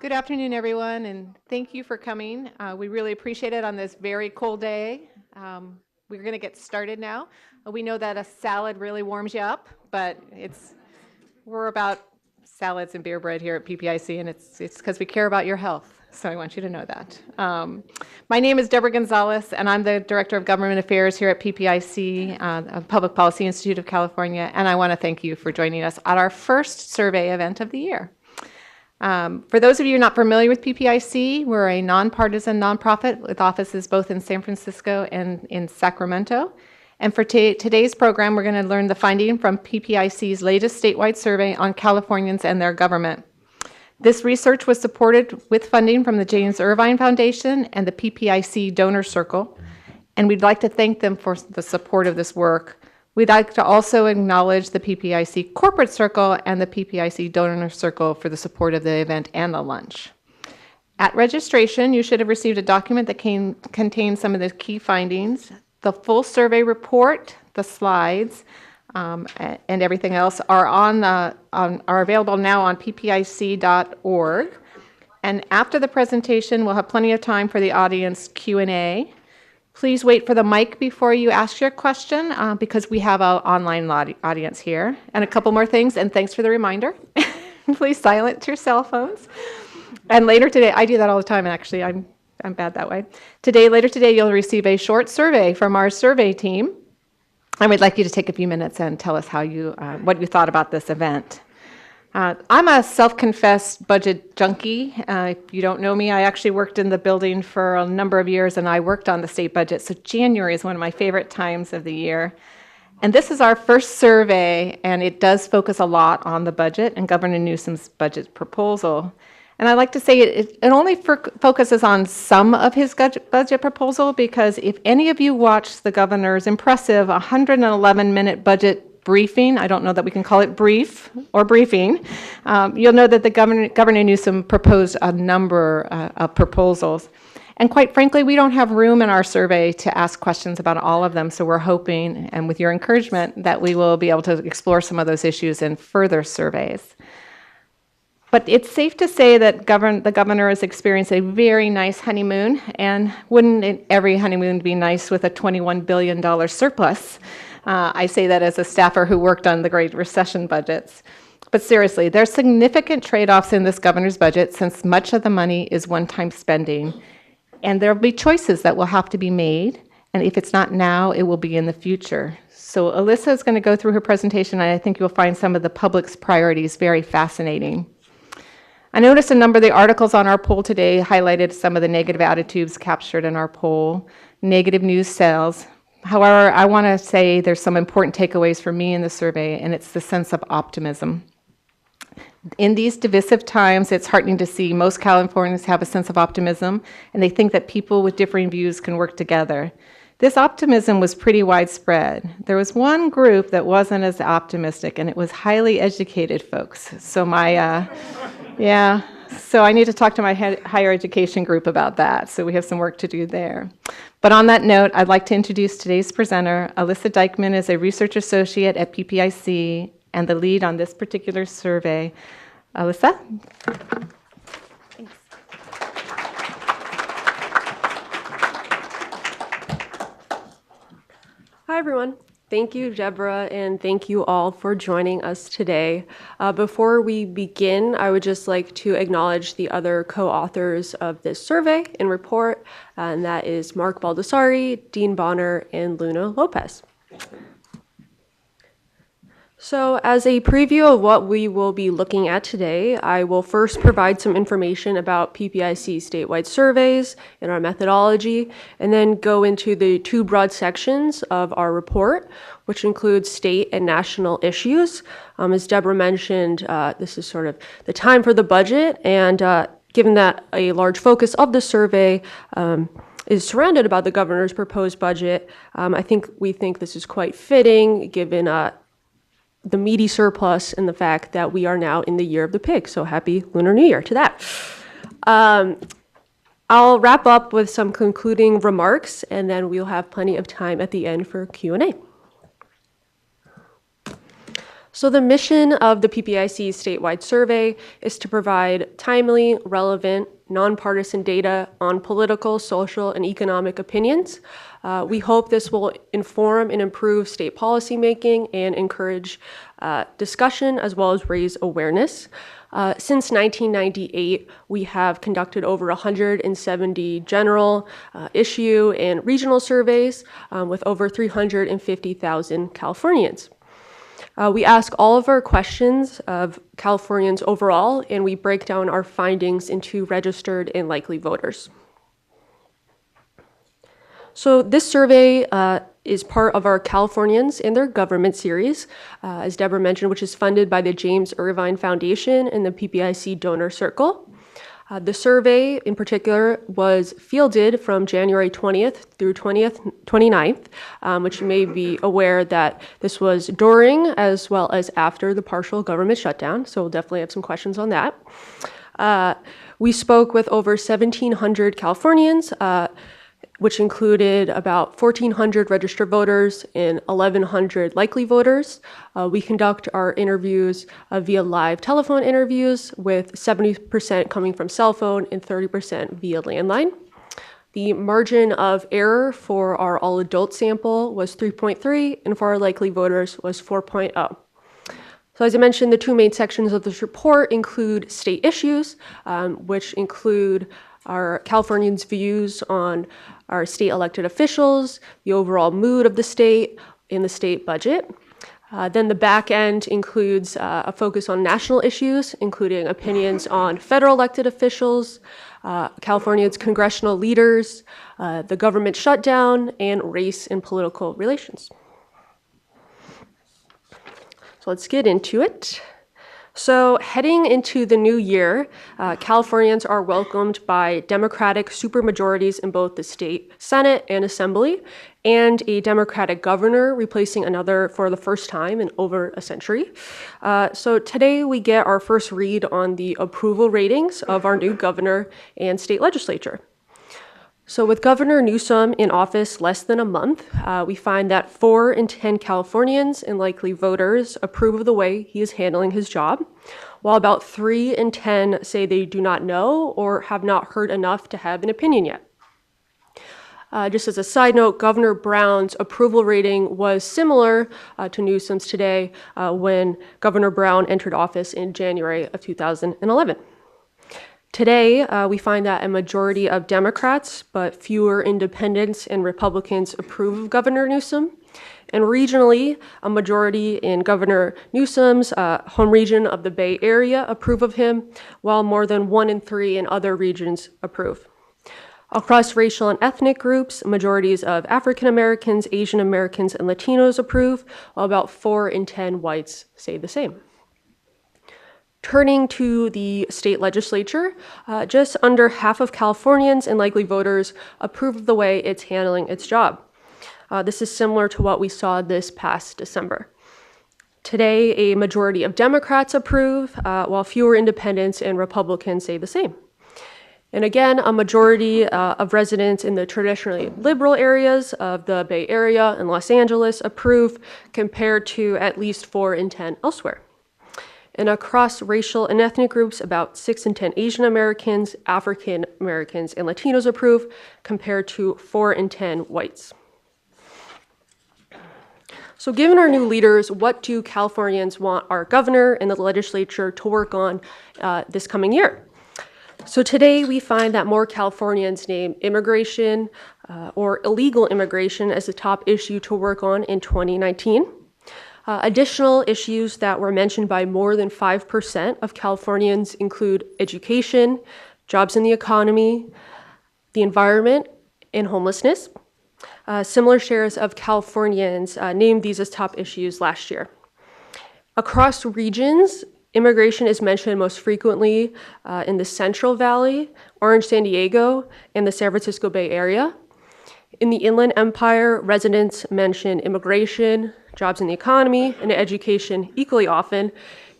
Good afternoon, everyone, and thank you for coming. We really appreciate it on this very cold day. We're going to get started now. We know that a salad really warms you up, but we're about salads and beer bread here at PPIC, and it's because we care about your health, so I want you to know that. My name is Deborah Gonzalez, and I'm the Director of Government Affairs here at PPIC, Public Policy Institute of California, and I want to thank you for joining us at our first survey event of the year. For those of you not familiar with PPIC, we're a nonpartisan nonprofit with offices both in San Francisco and in Sacramento. And for today's program, we're going to learn the finding from PPIC's latest statewide survey on Californians and their government. This research was supported with funding from the James Irvine Foundation and the PPIC Donor Circle, and we'd like to thank them for the support of this work. We'd like to also acknowledge the PPIC Corporate Circle and the PPIC Donor Circle for the support of the event and the lunch. At registration, you should have received a document that contains some of the key findings. The full survey report, the slides, and everything else are are available now on ppic.org. And after the presentation, we'll have plenty of time for the audience Q&A. Please wait for the mic before you ask your question because we have an online audience here. And a couple more things, and thanks for the reminder. Please silence your cell phones. And later today, I do that all the time, and actually I'm bad that way. Later today, you'll receive a short survey from our survey team. And we'd like you to take a few minutes and tell us what you thought about this event. I'm a self-confessed budget junkie. If you don't know me, I actually worked in the building for a number of years, and I worked on the state budget, so January is one of my favorite times of the year. And this is our first survey, and it does focus a lot on the budget and Governor Newsom's budget proposal. And I like to say it only focuses on some of his budget proposal, because if any of you watched the governor's impressive 111-minute budget briefing, I don't know that we can call it brief or briefing, you'll know that the Governor Newsom proposed a number of proposals. And quite frankly, we don't have room in our survey to ask questions about all of them, so we're hoping, and with your encouragement, that we will be able to explore some of those issues in further surveys. But it's safe to say that the governor has experienced a very nice honeymoon, and wouldn't every honeymoon be nice with a $21 billion surplus? I say that as a staffer who worked on the Great Recession budgets. But seriously, there's significant trade-offs in this governor's budget since much of the money is one-time spending. And there will be choices that will have to be made. And if it's not now, it will be in the future. So Alyssa is going to go through her presentation, and I think you'll find some of the public's priorities very fascinating. I noticed a number of the articles on our poll today highlighted some of the negative attitudes captured in our poll, negative news sales. However, I want to say there's some important takeaways for me in the survey, and it's the sense of optimism. In these divisive times, it's heartening to see most Californians have a sense of optimism, and they think that people with differing views can work together. This optimism was pretty widespread. There was one group that wasn't as optimistic, and it was highly educated folks. So so I need to talk to my higher education group about that. So we have some work to do there. But on that note, I'd like to introduce today's presenter. Alyssa Dykman is a research associate at PPIC and the lead on this particular survey. Alyssa? Thanks. Hi, everyone. Thank you, Deborah, and thank you all for joining us today. Before we begin, I would just like to acknowledge the other co-authors of this survey and report, and that is Mark Baldessari, Dean Bonner, and Luna Lopez. So as a preview of what we will be looking at today, I will first provide some information about PPIC statewide surveys and our methodology, and then go into the two broad sections of our report, which includes state and national issues. As Deborah mentioned, this is sort of the time for the budget, and given that a large focus of the survey is surrounded about the governor's proposed budget, we think this is quite fitting given the meaty surplus and the fact that we are now in the year of the pig. So happy Lunar New Year to that. I'll wrap up with some concluding remarks, and then we'll have plenty of time at the end for Q&A. So the mission of the PPIC Statewide Survey is to provide timely, relevant, nonpartisan data on political, social, and economic opinions. We hope this will inform and improve state policymaking and encourage discussion as well as raise awareness. Since 1998, we have conducted over 170 general, issue, and regional surveys with over 350,000 Californians. We ask all of our questions of Californians overall, and we break down our findings into registered and likely voters. So this survey is part of our Californians in their government series, as Deborah mentioned, which is funded by the James Irvine Foundation and the PPIC Donor Circle. The survey in particular was fielded from January 20th through 29th, which you may be aware that this was during as well as after the partial government shutdown, so we'll definitely have some questions on that. We spoke with over 1,700 Californians, which included about 1,400 registered voters and 1,100 likely voters. We conduct our interviews via live telephone interviews, with 70% coming from cell phone and 30% via landline. The margin of error for our all-adult sample was 3.3, and for our likely voters was 4.0. So as I mentioned, the two main sections of this report include state issues, which include our Californians' views on our state elected officials, the overall mood of the state, and the state budget. Then the back end includes a focus on national issues, including opinions on federal elected officials, California's congressional leaders, the government shutdown, and race and political relations. So let's get into it. So heading into the new year, Californians are welcomed by Democratic supermajorities in both the state Senate and Assembly, and a Democratic governor replacing another for the first time in over a century. So today we get our first read on the approval ratings of our new governor and state legislature. So with Governor Newsom in office less than a month, we find that 4 in 10 Californians and likely voters approve of the way he is handling his job, while about 3 in 10 say they do not know or have not heard enough to have an opinion yet. Just as a side note, Governor Brown's approval rating was similar to Newsom's today when Governor Brown entered office in January of 2011. Today, we find that a majority of Democrats, but fewer independents and Republicans approve of Governor Newsom. And regionally, a majority in Governor Newsom's home region of the Bay Area approve of him, while more than 1 in 3 in other regions approve. Across racial and ethnic groups, majorities of African Americans, Asian Americans, and Latinos approve, while about 4 in 10 whites say the same. Turning to the state legislature, just under half of Californians and likely voters approve of the way it's handling its job. This is similar to what we saw this past December. Today, a majority of Democrats approve, while fewer independents and Republicans say the same. And again, a majority of residents in the traditionally liberal areas of the Bay Area and Los Angeles approve, compared to at least 4 in 10 elsewhere. And across racial and ethnic groups, about 6 in 10 Asian Americans, African Americans, and Latinos approve, compared to 4 in 10 whites. So given our new leaders, what do Californians want our governor and the legislature to work on this coming year? So today we find that more Californians name immigration or illegal immigration as the top issue to work on in 2019. Additional issues that were mentioned by more than 5% of Californians include education, jobs in the economy, the environment, and homelessness. Similar shares of Californians named these as top issues last year. Across regions, immigration is mentioned most frequently in the Central Valley, Orange, San Diego, and the San Francisco Bay Area. In the Inland Empire, residents mention immigration, jobs in the economy, and education equally often.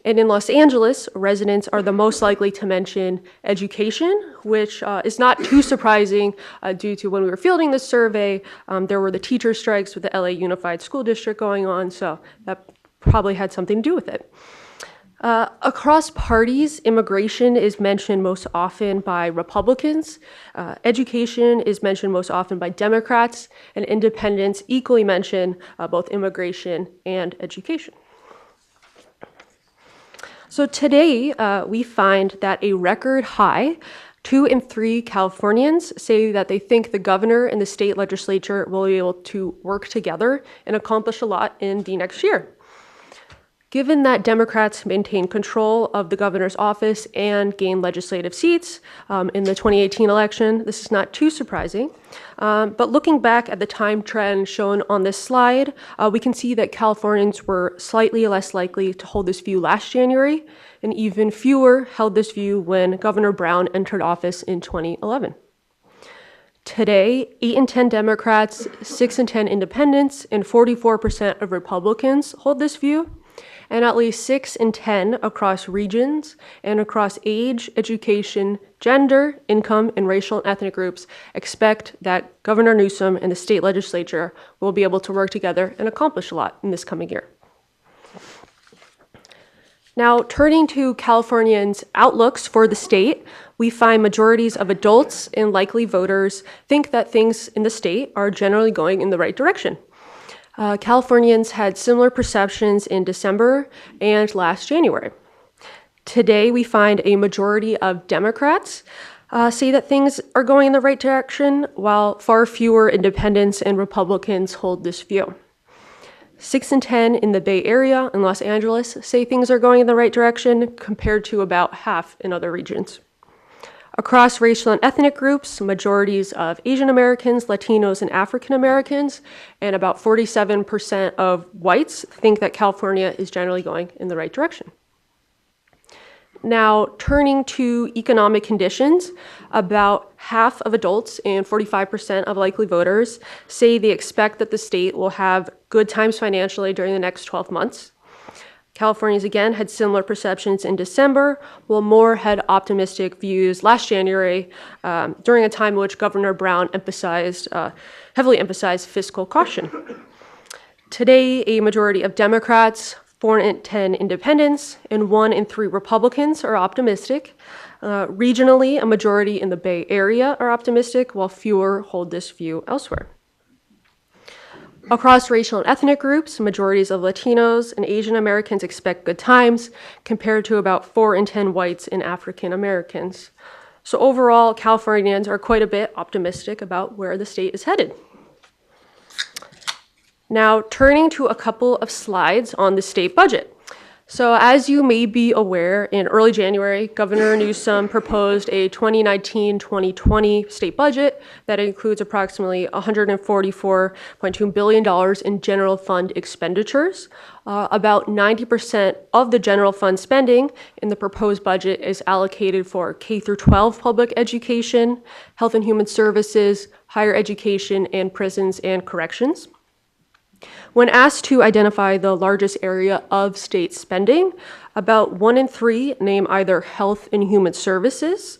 And in Los Angeles, residents are the most likely to mention education, which is not too surprising due to when we were fielding this survey, there were the teacher strikes with the LA Unified School District going on, so that probably had something to do with it. Across parties, immigration is mentioned most often by Republicans, education is mentioned most often by Democrats, and independents equally mention both immigration and education. So today, we find that a record high 2 in 3 Californians say that they think the governor and the state legislature will be able to work together and accomplish a lot in the next year. Given that Democrats maintain control of the governor's office and gain legislative seats in the 2018 election, this is not too surprising. But looking back at the time trend shown on this slide, we can see that Californians were slightly less likely to hold this view last January, and even fewer held this view when Governor Brown entered office in 2011. Today, 8 in 10 Democrats, 6 in 10 independents, and 44% of Republicans hold this view. And at least 6 in 10 across regions and across age, education, gender, income, and racial and ethnic groups expect that Governor Newsom and the state legislature will be able to work together and accomplish a lot in this coming year. Now, turning to Californians' outlooks for the state, we find majorities of adults and likely voters think that things in the state are generally going in the right direction. Californians had similar perceptions in December and last January. Today, we find a majority of Democrats say that things are going in the right direction, while far fewer independents and Republicans hold this view. 6 in 10 in the Bay Area and Los Angeles say things are going in the right direction, compared to about half in other regions. Across racial and ethnic groups, majorities of Asian Americans, Latinos, and African Americans, and about 47% of whites think that California is generally going in the right direction. Now, turning to economic conditions, about half of adults and 45% of likely voters say they expect that the state will have good times financially during the next 12 months. Californians, again, had similar perceptions in December, while more had optimistic views last January during a time in which Governor Brown heavily emphasized fiscal caution. Today, a majority of Democrats, 4 in 10 independents, and 1 in 3 Republicans are optimistic. Regionally, a majority in the Bay Area are optimistic, while fewer hold this view elsewhere. Across racial and ethnic groups, majorities of Latinos and Asian Americans expect good times, compared to about 4 in 10 whites and African Americans. So overall, Californians are quite a bit optimistic about where the state is headed. Now, turning to a couple of slides on the state budget. So as you may be aware, in early January, Governor Newsom proposed a 2019-2020 state budget that includes approximately $144.2 billion in general fund expenditures. About 90% of the general fund spending in the proposed budget is allocated for K-12 public education, health and human services, higher education, and prisons and corrections. When asked to identify the largest area of state spending, about 1 in 3 name either health and human services,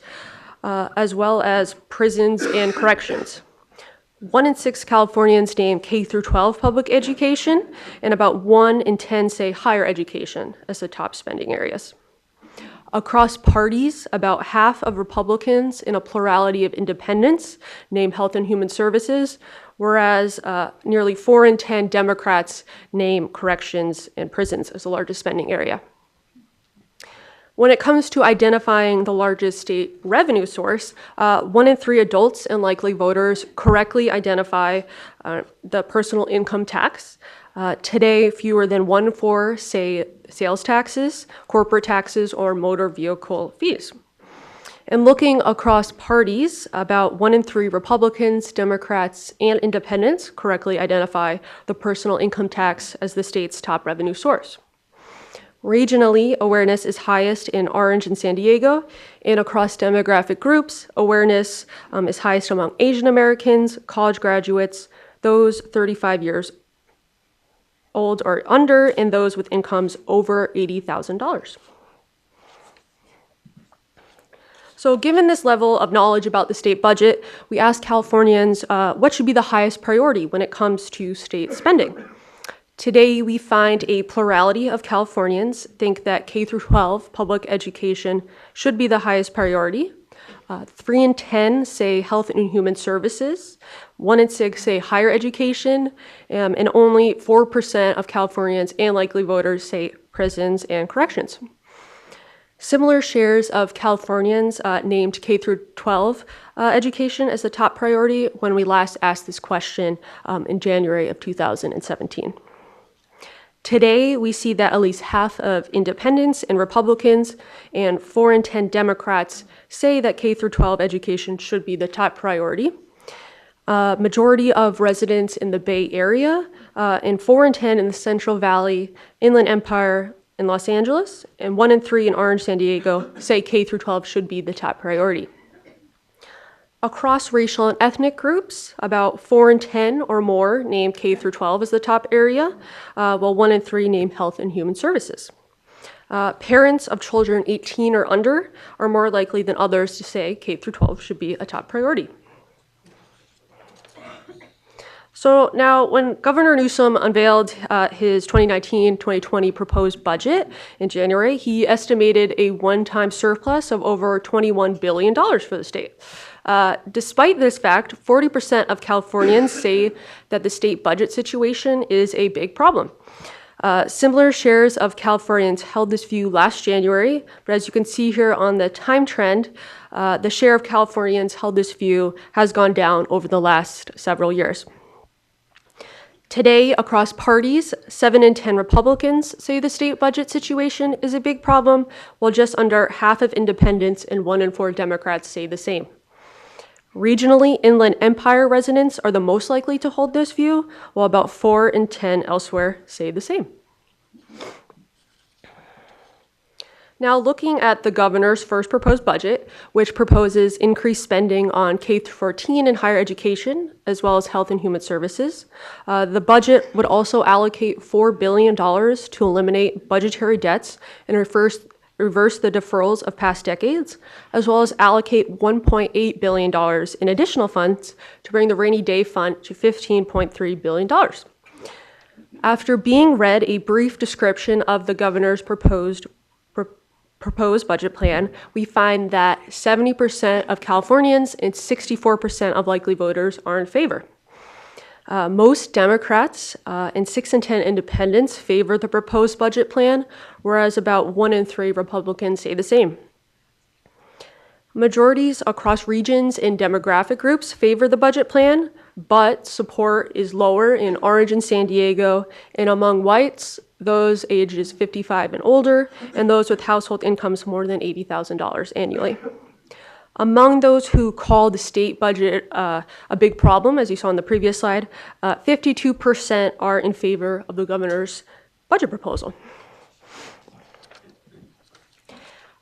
as well as prisons and corrections. 1 in 6 Californians name K-12 public education, and about 1 in 10 say higher education as the top spending areas. Across parties, about half of Republicans and a plurality of independents name health and human services, whereas nearly 4 in 10 Democrats name corrections and prisons as the largest spending area. When it comes to identifying the largest state revenue source, 1 in 3 adults and likely voters correctly identify the personal income tax. Today, fewer than 1 in 4 say sales taxes, corporate taxes, or motor vehicle fees. And looking across parties, about 1 in 3 Republicans, Democrats, and independents correctly identify the personal income tax as the state's top revenue source. Regionally, awareness is highest in Orange and San Diego, and across demographic groups, awareness is highest among Asian Americans, college graduates, those 35 years old or under, and those with incomes over $80,000. So given this level of knowledge about the state budget, we asked Californians what should be the highest priority when it comes to state spending. Today, we find a plurality of Californians think that K through 12 public education should be the highest priority. 3 in 10 say health and human services, 1 in 6 say higher education, and only 4% of Californians and likely voters say prisons and corrections. Similar shares of Californians named K through 12 education as the top priority when we last asked this question in January of 2017. Today, we see that at least half of independents and Republicans and 4 in 10 Democrats say that K through 12 education should be the top priority. Majority of residents in the Bay Area and 4 in 10 in the Central Valley, Inland Empire, in Los Angeles, and 1 in 3 in Orange, San Diego say K through 12 should be the top priority. Across racial and ethnic groups, about 4 in 10 or more name K through 12 as the top area, while 1 in 3 name health and human services. Parents of children 18 or under are more likely than others to say K through 12 should be a top priority. So now, when Governor Newsom unveiled his 2019-2020 proposed budget in January, he estimated a one-time surplus of over $21 billion for the state. Despite this fact, 40% of Californians say that the state budget situation is a big problem. Similar shares of Californians held this view last January, but as you can see here on the time trend, the share of Californians held this view has gone down over the last several years. Today, across parties, 7 in 10 Republicans say the state budget situation is a big problem, while just under half of independents and 1 in 4 Democrats say the same. Regionally, Inland Empire residents are the most likely to hold this view, while about 4 in 10 elsewhere say the same. Now, looking at the governor's first proposed budget, which proposes increased spending on K-14 and higher education, as well as health and human services, the budget would also allocate $4 billion to eliminate budgetary debts and reverse the deferrals of past decades, as well as allocate $1.8 billion in additional funds to bring the rainy day fund to $15.3 billion. After being read a brief description of the governor's proposed budget plan, we find that 70% of Californians and 64% of likely voters are in favor. Most Democrats and 6 in 10 independents favor the proposed budget plan, whereas about 1 in 3 Republicans say the same. Majorities across regions and demographic groups favor the budget plan, but support is lower in Orange and San Diego, and among whites, those ages 55 and older, and those with household incomes more than $80,000 annually. Among those who call the state budget a big problem, as you saw on the previous slide, 52% are in favor of the governor's budget proposal.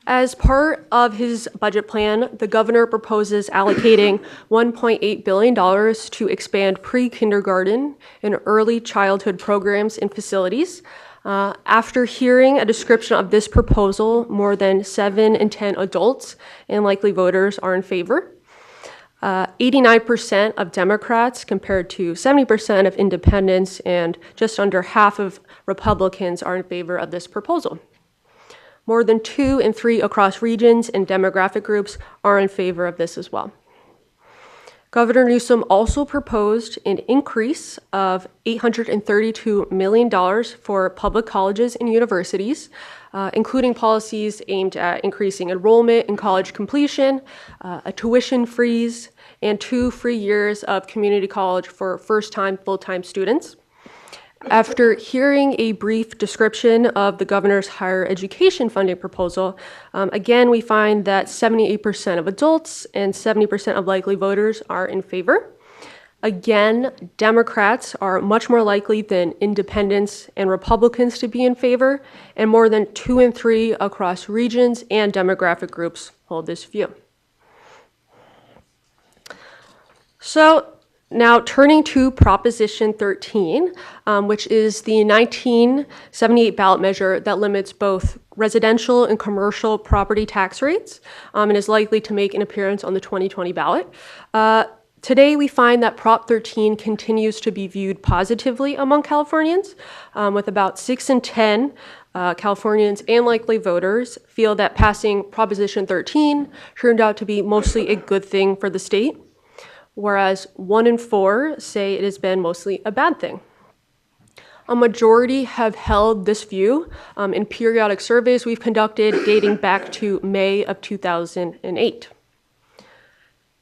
As part of his budget plan, the governor proposes allocating $1.8 billion to expand pre-kindergarten and early childhood programs and facilities. After hearing a description of this proposal, more than 7 in 10 adults and likely voters are in favor. 89% of Democrats compared to 70% of independents, and just under half of Republicans are in favor of this proposal. More than 2 in 3 across regions and demographic groups are in favor of this as well. Governor Newsom also proposed an increase of $832 million for public colleges and universities, including policies aimed at increasing enrollment and college completion, a tuition freeze, and 2 free years of community college for first-time, full-time students. After hearing a brief description of the governor's higher education funding proposal, again, we find that 78% of adults and 70% of likely voters are in favor. Again, Democrats are much more likely than independents and Republicans to be in favor, and more than 2 in 3 across regions and demographic groups hold this view. So, now, turning to Proposition 13, which is the 1978 ballot measure that limits both residential and commercial property tax rates and is likely to make an appearance on the 2020 ballot. Today, we find that Prop 13 continues to be viewed positively among Californians, with about 6 in 10 Californians and likely voters feel that passing Proposition 13 turned out to be mostly a good thing for the state, whereas 1 in 4 say it has been mostly a bad thing. A majority have held this view in periodic surveys we've conducted dating back to May of 2008.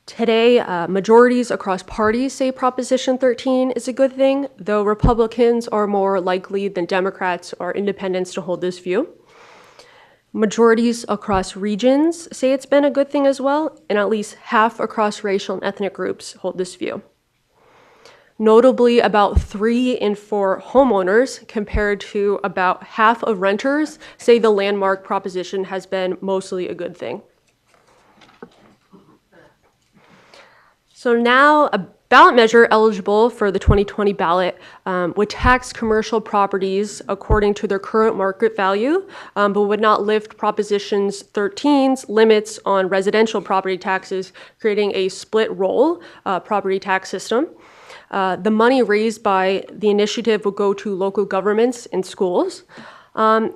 Today, majorities across parties say Proposition 13 is a good thing, though Republicans are more likely than Democrats or independents to hold this view. Majorities across regions say it's been a good thing as well, and at least half across racial and ethnic groups hold this view. Notably, about 3 in 4 homeowners, compared to about half of renters, say the landmark proposition has been mostly a good thing. So now, a ballot measure eligible for the 2020 ballot would tax commercial properties according to their current market value, but would not lift Proposition 13's limits on residential property taxes, creating a split roll property tax system. The money raised by the initiative will go to local governments and schools. And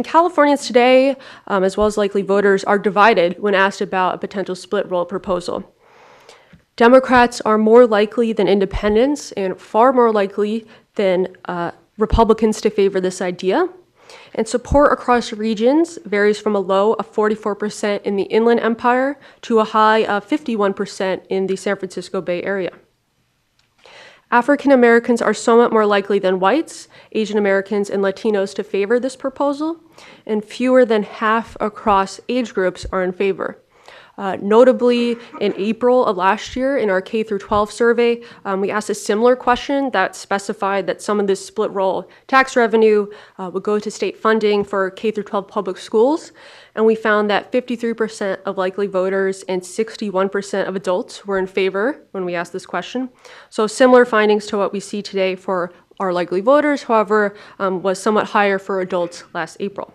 Californians today, as well as likely voters, are divided when asked about a potential split roll proposal. Democrats are more likely than independents and far more likely than Republicans to favor this idea. And support across regions varies from a low of 44% in the Inland Empire to a high of 51% in the San Francisco Bay Area. African Americans are somewhat more likely than whites, Asian Americans, and Latinos to favor this proposal, and fewer than half across age groups are in favor. Notably, in April of last year, in our K-12 survey, we asked a similar question that specified that some of this split roll tax revenue would go to state funding for K-12 public schools, and we found that 53% of likely voters and 61% of adults were in favor when we asked this question. So similar findings to what we see today for our likely voters, however, was somewhat higher for adults last April.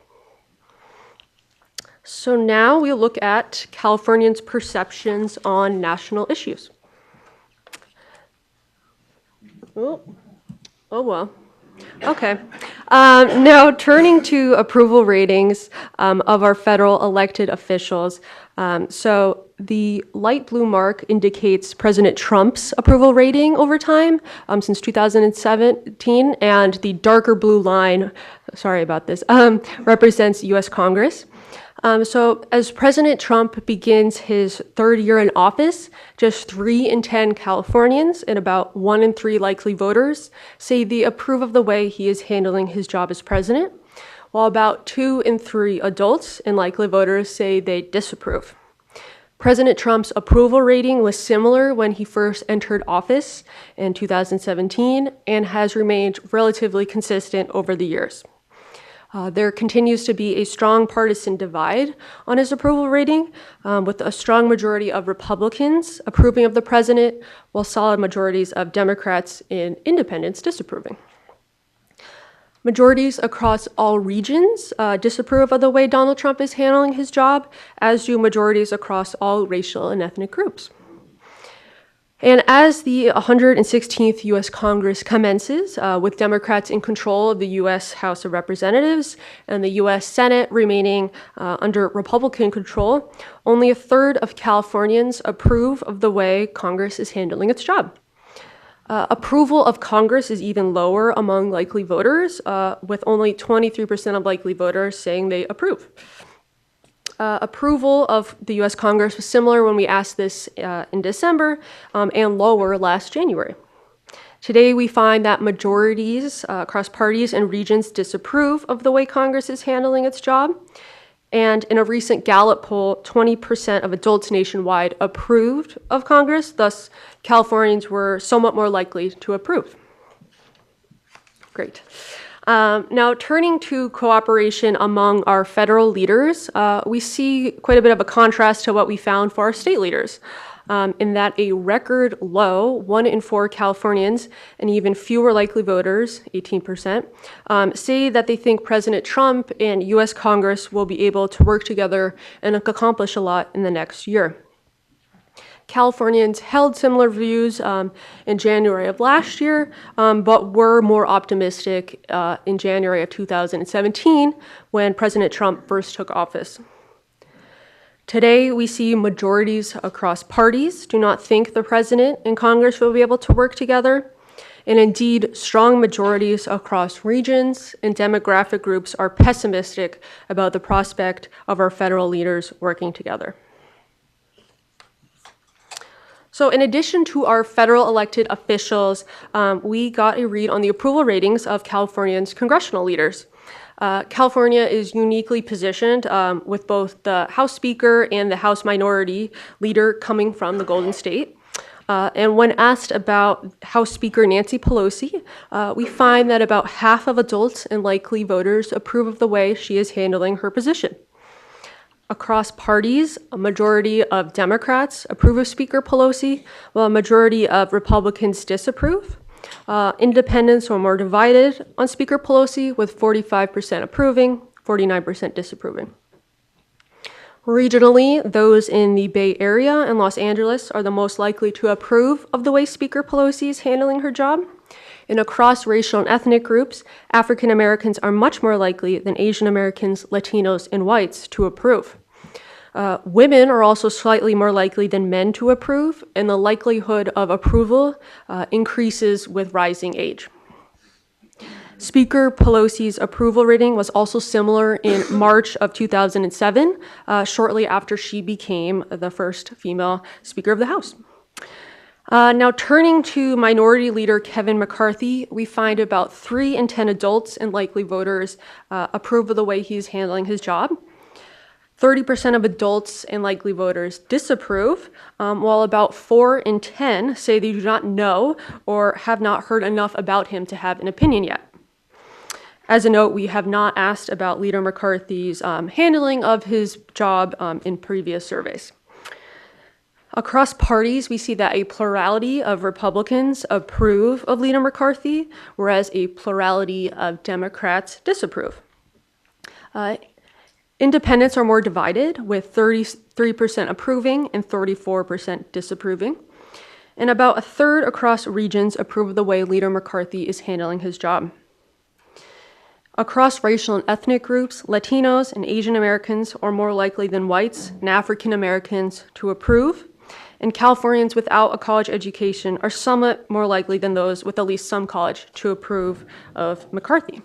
So now we'll look at Californians' perceptions on national issues. Oh well. Okay. Now turning to approval ratings of our federal elected officials. So the light blue mark indicates President Trump's approval rating over time since 2017, and the darker blue line, sorry about this, represents U.S. Congress. So as President Trump begins his third year in office, just 3 in 10 Californians and about 1 in 3 likely voters say they approve of the way he is handling his job as president, while about 2 in 3 adults and likely voters say they disapprove. President Trump's approval rating was similar when he first entered office in 2017 and has remained relatively consistent over the years. There continues to be a strong partisan divide on his approval rating, with a strong majority of Republicans approving of the president, while solid majorities of Democrats and independents disapproving. Majorities across all regions disapprove of the way Donald Trump is handling his job, as do majorities across all racial and ethnic groups. And as the 116th U.S. Congress commences, with Democrats in control of the U.S. House of Representatives and the U.S. Senate remaining under Republican control, only a third of Californians approve of the way Congress is handling its job. Approval of Congress is even lower among likely voters, with only 23% of likely voters saying they approve. Approval of the U.S. Congress was similar when we asked this in December and lower last January. Today, we find that majorities across parties and regions disapprove of the way Congress is handling its job. And in a recent Gallup poll, 20% of adults nationwide approved of Congress. Thus, Californians were somewhat more likely to approve. Great. Now, turning to cooperation among our federal leaders, we see quite a bit of a contrast to what we found for our state leaders, in that a record low 1 in 4 Californians and even fewer likely voters, 18%, say that they think President Trump and U.S. Congress will be able to work together and accomplish a lot in the next year. Californians held similar views in January of last year, but were more optimistic in January of 2017 when President Trump first took office. Today, we see majorities across parties do not think the president and Congress will be able to work together. And indeed, strong majorities across regions and demographic groups are pessimistic about the prospect of our federal leaders working together. So in addition to our federal elected officials, we got a read on the approval ratings of Californians' congressional leaders. California is uniquely positioned with both the House Speaker and the House Minority Leader coming from the Golden State. And when asked about House Speaker Nancy Pelosi, we find that about half of adults and likely voters approve of the way she is handling her position. Across parties, a majority of Democrats approve of Speaker Pelosi, while a majority of Republicans disapprove. Independents are more divided on Speaker Pelosi, with 45% approving, 49% disapproving. Regionally, those in the Bay Area and Los Angeles are the most likely to approve of the way Speaker Pelosi is handling her job. And across racial and ethnic groups, African Americans are much more likely than Asian Americans, Latinos, and whites to approve. Women are also slightly more likely than men to approve, and the likelihood of approval increases with rising age. Speaker Pelosi's approval rating was also similar in March of 2007, shortly after she became the first female Speaker of the House. Now turning to Minority Leader Kevin McCarthy, we find about 3 in 10 adults and likely voters approve of the way he's handling his job. 30% of adults and likely voters disapprove, while about 4 in 10 say they do not know or have not heard enough about him to have an opinion yet. As a note, we have not asked about Leader McCarthy's handling of his job in previous surveys. Across parties, we see that a plurality of Republicans approve of Leader McCarthy, whereas a plurality of Democrats disapprove. Independents are more divided, with 33% approving and 34% disapproving. And about a third across regions approve of the way Leader McCarthy is handling his job. Across racial and ethnic groups, Latinos and Asian Americans are more likely than whites and African Americans to approve, and Californians without a college education are somewhat more likely than those with at least some college to approve of McCarthy.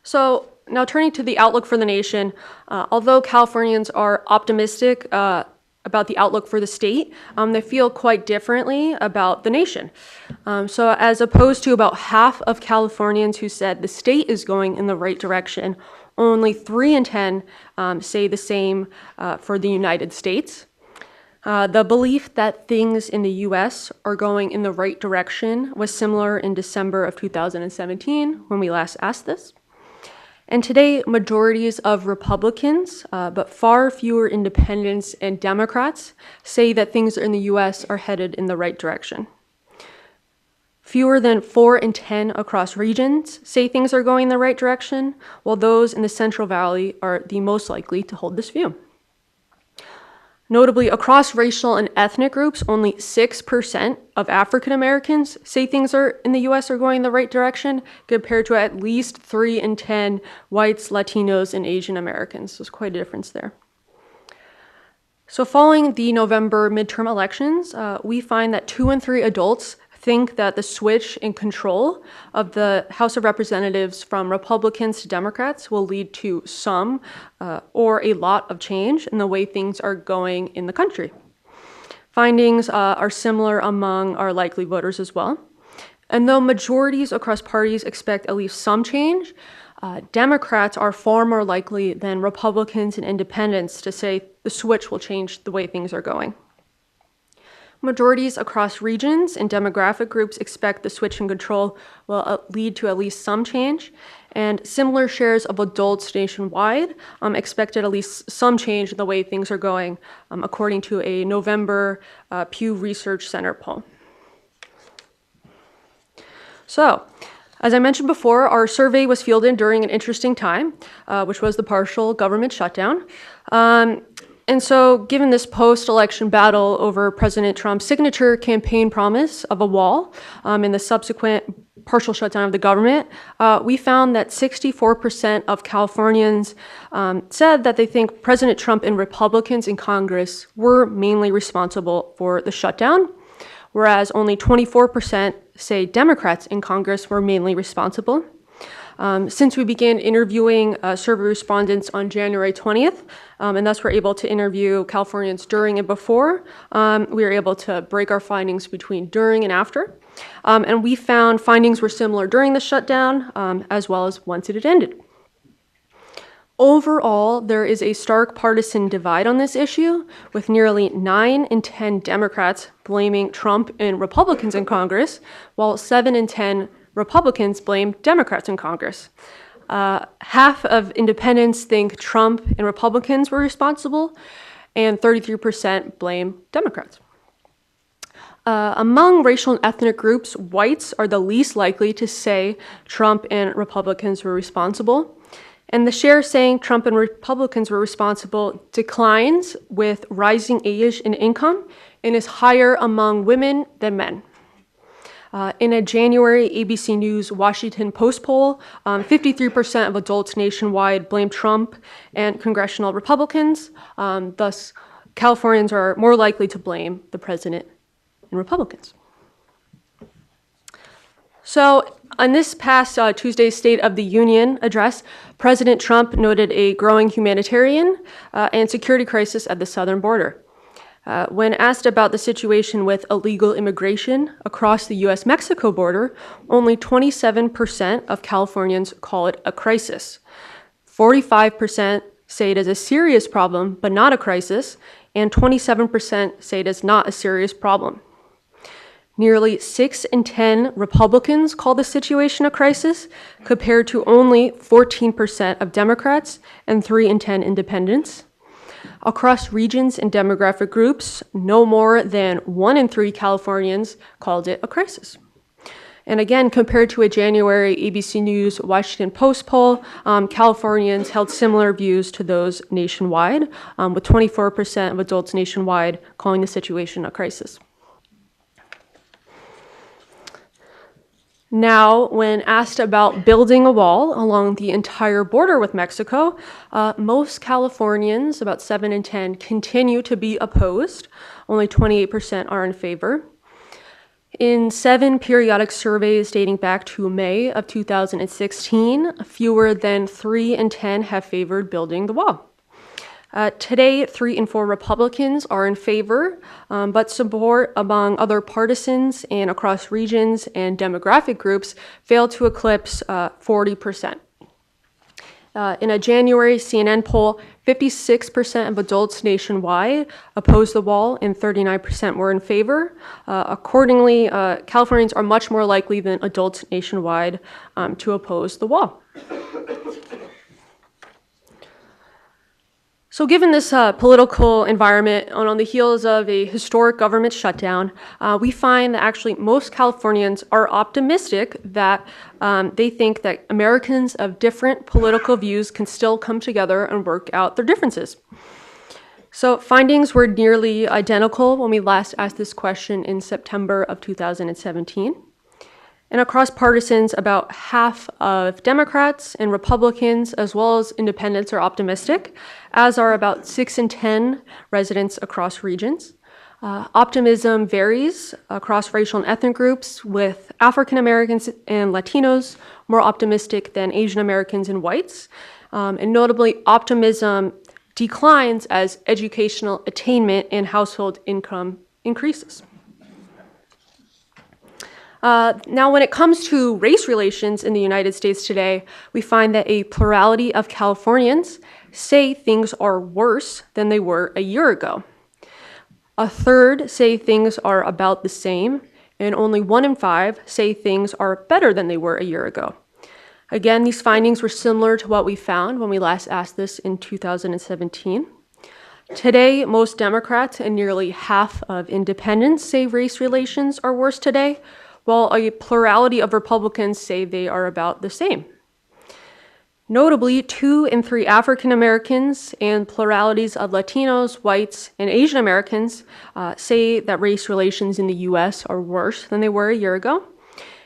So now turning to the outlook for the nation, although Californians are optimistic about the outlook for the state, they feel quite differently about the nation. So as opposed to about half of Californians who said the state is going in the right direction, only 3 in 10 say the same for the United States. The belief that things in the U.S. are going in the right direction was similar in December of 2017 when we last asked this. And today, majorities of Republicans, but far fewer independents and Democrats, say that things in the U.S. are headed in the right direction. Fewer than 4 in 10 across regions say things are going in the right direction, while those in the Central Valley are the most likely to hold this view. Notably, across racial and ethnic groups, only 6% of African Americans say things in the U.S. are going in the right direction, compared to at least 3 in 10 whites, Latinos, and Asian Americans. So there's quite a difference there. So following the November midterm elections, we find that 2 in 3 adults think that the switch in control of the House of Representatives from Republicans to Democrats will lead to some or a lot of change in the way things are going in the country. Findings are similar among our likely voters as well. And though majorities across parties expect at least some change, Democrats are far more likely than Republicans and independents to say the switch will change the way things are going. Majorities across regions and demographic groups expect the switch in control will lead to at least some change, and similar shares of adults nationwide expected at least some change in the way things are going, according to a November Pew Research Center poll. So, as I mentioned before, our survey was fielded during an interesting time, which was the partial government shutdown. And so, given this post-election battle over President Trump's signature campaign promise of a wall and the subsequent partial shutdown of the government, we found that 64% of Californians said that they think President Trump and Republicans in Congress were mainly responsible for the shutdown, whereas only 24% say Democrats in Congress were mainly responsible. Since we began interviewing survey respondents on January 20th, and thus we're able to interview Californians during and before, we were able to break our findings between during and after. And we found findings were similar during the shutdown, as well as once it had ended. Overall, there is a stark partisan divide on this issue, with nearly 9 in 10 Democrats blaming Trump and Republicans in Congress, while 7 in 10 Republicans blame Democrats in Congress. Half of independents think Trump and Republicans were responsible, and 33% blame Democrats. Among racial and ethnic groups, whites are the least likely to say Trump and Republicans were responsible. And the share saying Trump and Republicans were responsible declines with rising age and income and is higher among women than men. In a January ABC News Washington Post poll, 53% of adults nationwide blame Trump and congressional Republicans. Thus, Californians are more likely to blame the president and Republicans. So, on this past Tuesday's State of the Union address, President Trump noted a growing humanitarian and security crisis at the southern border. When asked about the situation with illegal immigration across the U.S.-Mexico border, only 27% of Californians call it a crisis. 45% say it is a serious problem, but not a crisis, and 27% say it is not a serious problem. Nearly 6 in 10 Republicans call the situation a crisis, compared to only 14% of Democrats and 3 in 10 independents. Across regions and demographic groups, no more than 1 in 3 Californians called it a crisis. And again, compared to a January ABC News Washington Post poll, Californians held similar views to those nationwide, with 24% of adults nationwide calling the situation a crisis. Now, when asked about building a wall along the entire border with Mexico, most Californians, about 7 in 10, continue to be opposed. Only 28% are in favor. In 7 periodic surveys dating back to May of 2016, fewer than 3 in 10 have favored building the wall. Today, 3 in 4 Republicans are in favor, but support among other partisans and across regions and demographic groups failed to eclipse 40%. In a January CNN poll, 56% of adults nationwide opposed the wall and 39% were in favor. Accordingly, Californians are much more likely than adults nationwide to oppose the wall. So given this political environment, and on the heels of a historic government shutdown, we find that actually most Californians are optimistic that they think that Americans of different political views can still come together and work out their differences. So findings were nearly identical when we last asked this question in September of 2017. And across partisans, about half of Democrats and Republicans, as well as independents, are optimistic, as are about 6 in 10 residents across regions. Optimism varies across racial and ethnic groups, with African Americans and Latinos more optimistic than Asian Americans and whites. And notably, optimism declines as educational attainment and household income increases. Now, when it comes to race relations in the United States today, we find that a plurality of Californians say things are worse than they were a year ago. A third say things are about the same, and only 1 in 5 say things are better than they were a year ago. Again, these findings were similar to what we found when we last asked this in 2017. Today, most Democrats and nearly half of independents say race relations are worse today, while a plurality of Republicans say they are about the same. Notably, 2 in 3 African Americans and pluralities of Latinos, whites, and Asian Americans say that race relations in the U.S. are worse than they were a year ago.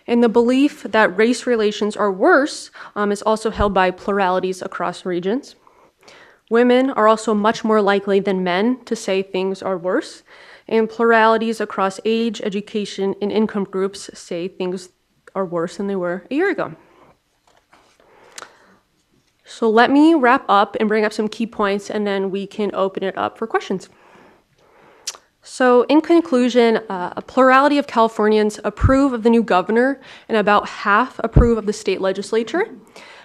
And the belief that race relations are worse is also held by pluralities across regions. Women are also much more likely than men to say things are worse, and pluralities across age, education, and income groups say things are worse than they were a year ago. So let me wrap up and bring up some key points, and then we can open it up for questions. So in conclusion, a plurality of Californians approve of the new governor, and about half approve of the state legislature.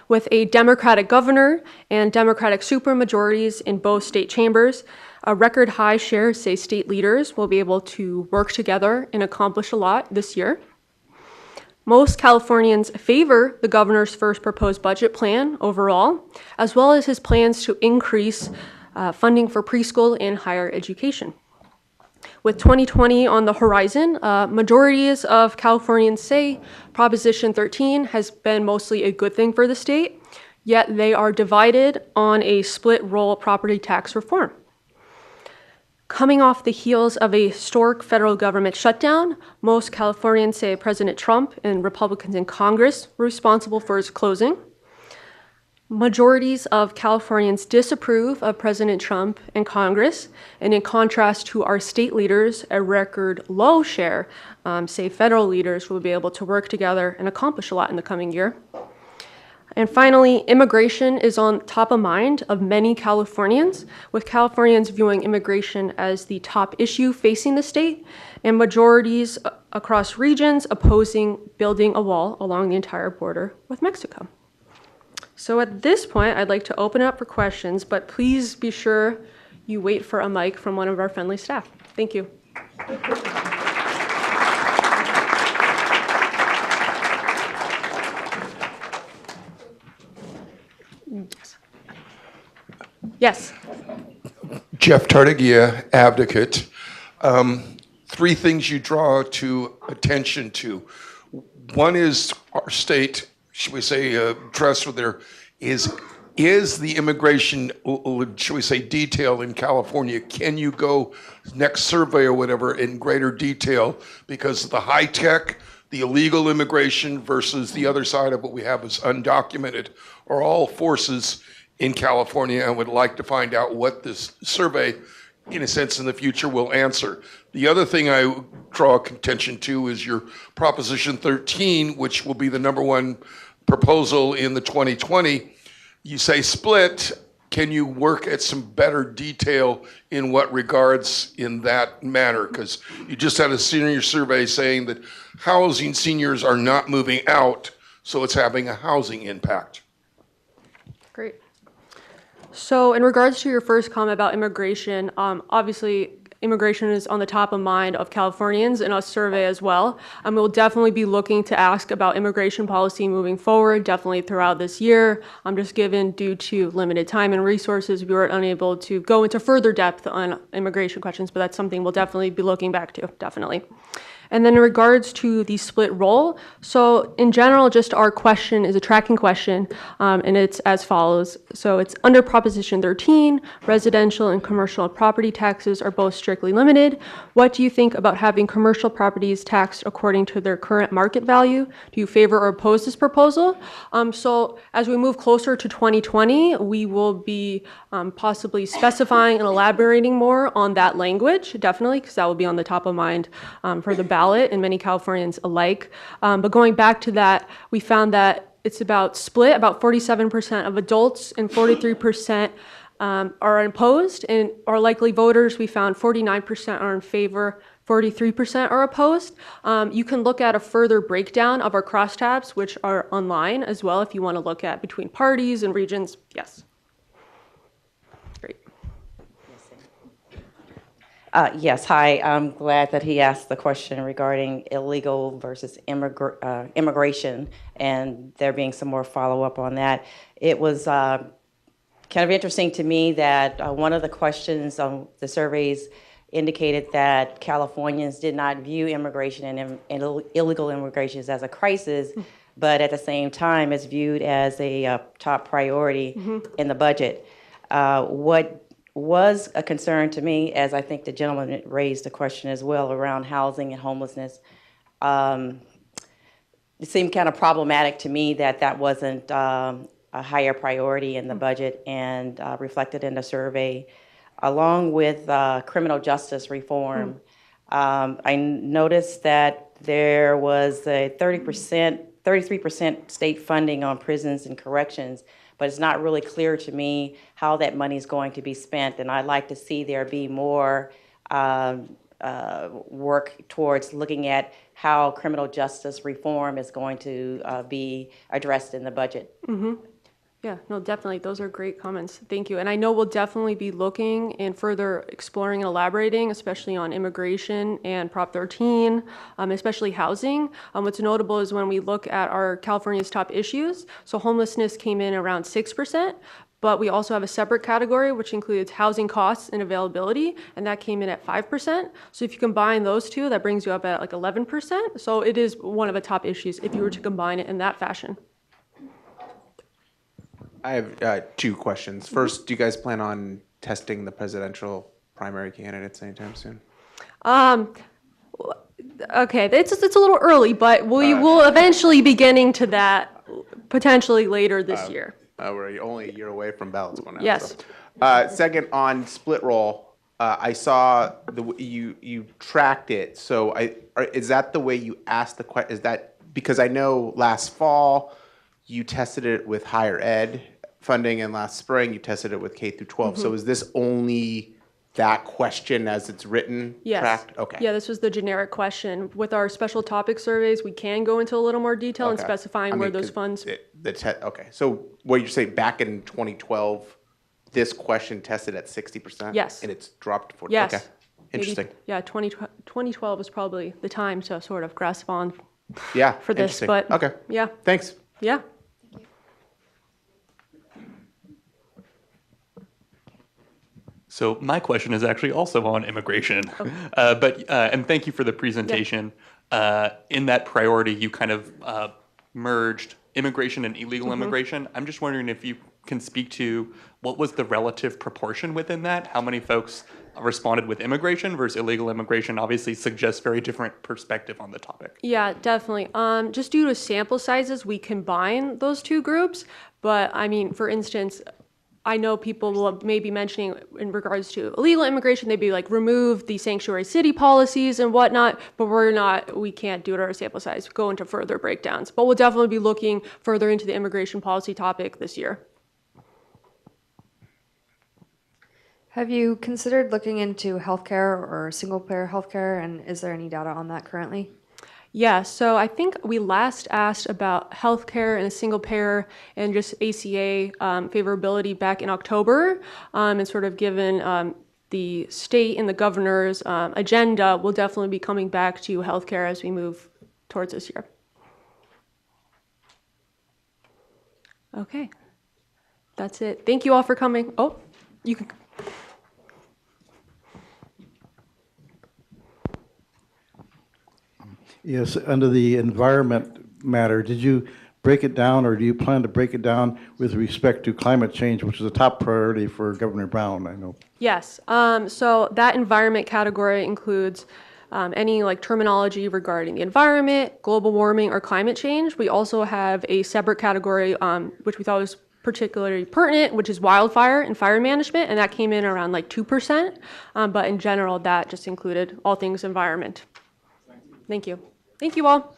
With a Democratic governor and Democratic supermajorities in both state chambers, a record high share say state leaders will be able to work together and accomplish a lot this year. Most Californians favor the governor's first proposed budget plan overall, as well as his plans to increase funding for preschool and higher education. With 2020 on the horizon, majorities of Californians say Proposition 13 has been mostly a good thing for the state, yet they are divided on a split roll property tax reform. Coming off the heels of a historic federal government shutdown, most Californians say President Trump and Republicans in Congress were responsible for its closing. Majorities of Californians disapprove of President Trump and Congress, and in contrast to our state leaders, a record low share say federal leaders will be able to work together and accomplish a lot in the coming year. And finally, immigration is on top of mind of many Californians, with Californians viewing immigration as the top issue facing the state, and majorities across regions opposing building a wall along the entire border with Mexico. So at this point, I'd like to open it up for questions, but please be sure you wait for a mic from one of our friendly staff. Thank you. Yes. Jeff Tartagia, advocate. 3 things you draw to attention to. One is our state, should we say, dress with their, is the immigration, should we say, detail in California? Can you go next survey or whatever in greater detail? Because the high tech, the illegal immigration versus the other side of what we have is undocumented are all forces in California, and would like to find out what this survey, in a sense, in the future will answer. The other thing I draw attention to is your Proposition 13, which will be the #1 proposal in the 2020. You say split. Can you work at some better detail in what regards in that manner? Because you just had a senior survey saying that housing seniors are not moving out, so it's having a housing impact. Great. So in regards to your first comment about immigration, obviously immigration is on the top of mind of Californians in our survey as well. We'll definitely be looking to ask about immigration policy moving forward, definitely throughout this year. Just given due to limited time and resources, we were unable to go into further depth on immigration questions, but that's something we'll definitely be looking back to, definitely. And then in regards to the split roll, so in general, just our question is a tracking question, and it's as follows. So it's under Proposition 13, residential and commercial property taxes are both strictly limited. What do you think about having commercial properties taxed according to their current market value? Do you favor or oppose this proposal? So as we move closer to 2020, we will be possibly specifying and elaborating more on that language, definitely, because that will be on the top of mind for the ballot and many Californians alike. But going back to that, we found that it's about split, about 47% of adults and 43% are opposed, and our likely voters, we found 49% are in favor, 43% are opposed. You can look at a further breakdown of our crosstabs, which are online as well, if you want to look at between parties and regions. Yes. Great. Yes, hi. I'm glad that he asked the question regarding illegal versus immigration, and there being some more follow-up on that. It was kind of interesting to me that one of the questions on the surveys indicated that Californians did not view immigration and illegal immigration as a crisis, but at the same time, it's viewed as a top priority in the budget. What was a concern to me, as I think the gentleman raised the question as well around housing and homelessness, it seemed kind of problematic to me that that wasn't a higher priority in the budget and reflected in the survey. Along with criminal justice reform, I noticed that there was a 33% state funding on prisons and corrections, but it's not really clear to me how that money is going to be spent. And I'd like to see there be more work towards looking at how criminal justice reform is going to be addressed in the budget. Yeah, no, definitely. Those are great comments. Thank you. And I know we'll definitely be looking and further exploring and elaborating, especially on immigration and Prop 13, especially housing. What's notable is when we look at our California's top issues, so homelessness came in around 6%, but we also have a separate category which includes housing costs and availability, and that came in at 5%. So if you combine those two, that brings you up at like 11%. So it is one of the top issues if you were to combine it in that fashion. I have two questions. First, do you guys plan on testing the presidential primary candidates anytime soon? Okay, it's a little early, but we will eventually be getting to that potentially later this year. We're only a year away from ballots going out. Yes. So. Second, on split roll, I saw you tracked it. So is that the way you asked the question? Is that because I know last fall you tested it with higher ed funding, and last spring you tested it with K through 12. So is this only that question as it's written? Yes. Tracked? Okay. Yeah, this was the generic question. With our special topic surveys, we can go into a little more detail and Okay. specifying where those 'cause funds. okay. So what you're saying, back in 2012, this question tested at 60%? Yes. And it's dropped to 40%? Yes. Okay. Maybe- Interesting. Yeah, 2012 is probably the time to sort of grasp on Yeah. for this, interesting. but Okay. yeah, Thanks. yeah. So my question is actually also on immigration, and thank you for the presentation. In that priority, you kind of merged immigration and illegal immigration. I'm just wondering if you can speak to what was the relative proportion within that? How many folks responded with immigration versus illegal immigration? Obviously suggests very different perspective on the topic. Yeah, definitely. Just due to sample sizes, we combine those two groups. But I mean, for instance, I know people will maybe mentioning in regards to illegal immigration, they'd be like, remove the sanctuary city policies and whatnot, but we can't do it at our sample size, go into further breakdowns. But we'll definitely be looking further into the immigration policy topic this year. Have you considered looking into healthcare or single-payer healthcare, and is there any data on that currently? Yeah, so I think we last asked about healthcare and a single payer and just ACA favorability back in October, and sort of given the state and the governor's agenda, we'll definitely be coming back to healthcare as we move towards this year. Okay, that's it. Thank you all for coming. Oh, you can. Yes, under the environment matter, did you break it down, or do you plan to break it down with respect to climate change, which is a top priority for Governor Brown, I know? Yes, so that environment category includes any like terminology regarding the environment, global warming, or climate change. We also have a separate category, which we thought was particularly pertinent, which is wildfire and fire management, and that came in around like 2%. But in general, that just included all things environment. Thank you. Thank you all.